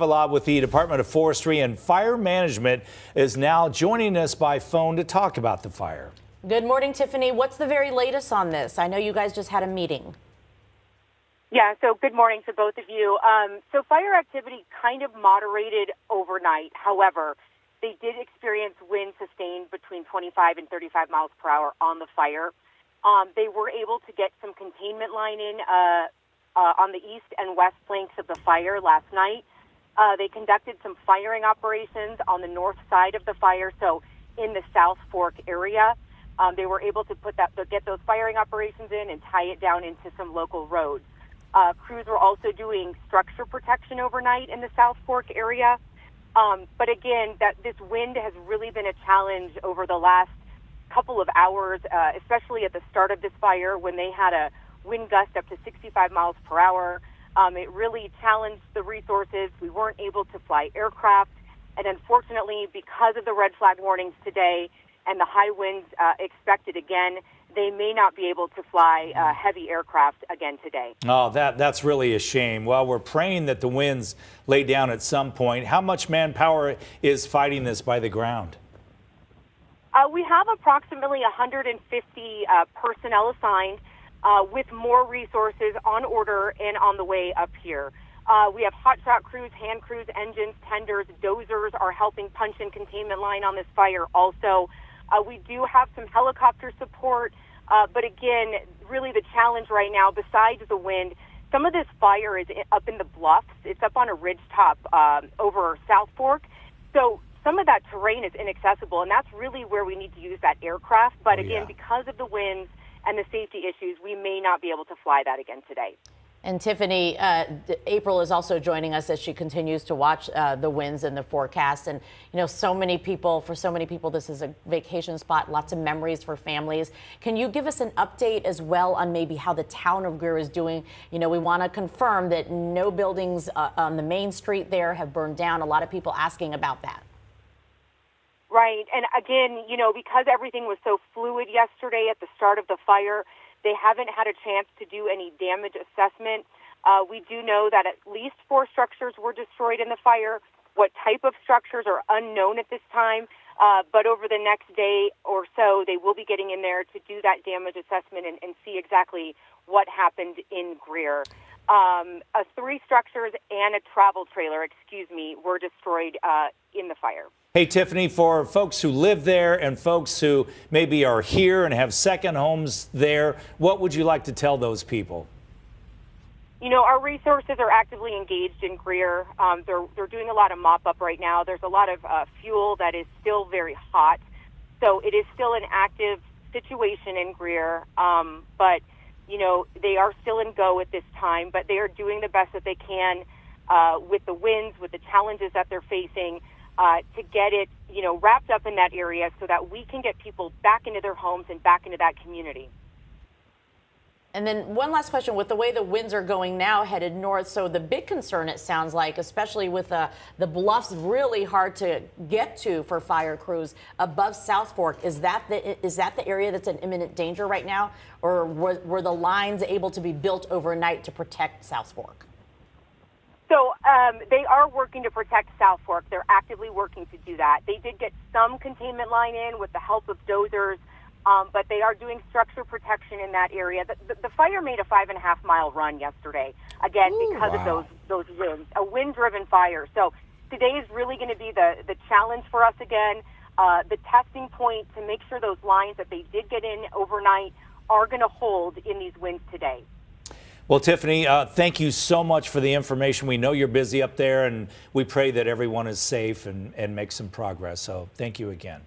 Davila with the Department of Forestry and Fire Management is now joining us by phone to talk about the fire. Good morning, Tiffany. What's the very latest on this? I know you guys just had a meeting. Yeah, so good morning to both of you. So fire activity kind of moderated overnight. However, they did experience winds sustained between 25 and 35 miles per hour on the fire. They were able to get some containment line in on the east and west flanks of the fire last night. They conducted some firing operations on the north side of the fire, so in the South Fork area. They were able to get those firing operations in and tie it down into some local roads. Crews were also doing structure protection overnight in the South Fork area. But again, this wind has really been a challenge over the last couple of hours, especially at the start of this fire when they had a wind gust up to 65 miles per hour. It really challenged the resources. We weren't able to fly aircraft. And unfortunately, because of the red flag warnings today and the high winds expected again, they may not be able to fly heavy aircraft again today. Oh, that's really a shame. Well, we're praying that the winds lay down at some point. How much manpower is fighting this by the ground? We have approximately 150 personnel assigned with more resources on order and on the way up here. We have hotshot crews, hand crews, engines, tenders, dozers are helping punch in containment line on this fire also. We do have some helicopter support, but again, really the challenge right now, besides the wind, some of this fire is up in the bluffs. It's up on a ridge top over South Fork. So some of that terrain is inaccessible, and that's really where we need to use that aircraft. But again, because of the winds and the safety issues, we may not be able to fly that again today. And Tiffany, April is also joining us as she continues to watch the winds and the forecast. And, you know, for so many people, this is a vacation spot, lots of memories for families. Can you give us an update as well on maybe how the town of Greer is doing? You know, we want to confirm that no buildings on the main street there have burned down. A lot of people asking about that. Right. And again, you know, because everything was so fluid yesterday at the start of the fire, they haven't had a chance to do any damage assessment. We do know that at least 4 structures were destroyed in the fire. What type of structures are unknown at this time, but over the next day or so, they will be getting in there to do that damage assessment and see exactly what happened in Greer. 3 structures and a travel trailer, were destroyed in the fire. Hey, Tiffany, for folks who live there and folks who maybe are here and have second homes there, what would you like to tell those people? You know, our resources are actively engaged in Greer. They're doing a lot of mop-up right now. There's a lot of fuel that is still very hot. So it is still an active situation in Greer. But, you know, they are still in go at this time. But they are doing the best that they can with the winds, with the challenges that they're facing, to get it, you know, wrapped up in that area so that we can get people back into their homes and back into that community. And then one last question, with the way the winds are going now headed north, so the big concern, it sounds like, especially with the bluffs really hard to get to for fire crews above South Fork, is that the area that's in imminent danger right now? Or were the lines able to be built overnight to protect South Fork? So they are working to protect South Fork. They're actively working to do that. They did get some containment line in with the help of dozers, but they are doing structure protection in that area. The fire made a 5.5-mile run yesterday, again, because of those winds, a wind-driven fire. So today is really going to be the challenge for us again, the testing point to make sure those lines that they did get in overnight are going to hold in these winds today. Well, Tiffany, thank you so much for the information. We know you're busy up there, and we pray that everyone is safe and makes some progress. So thank you again.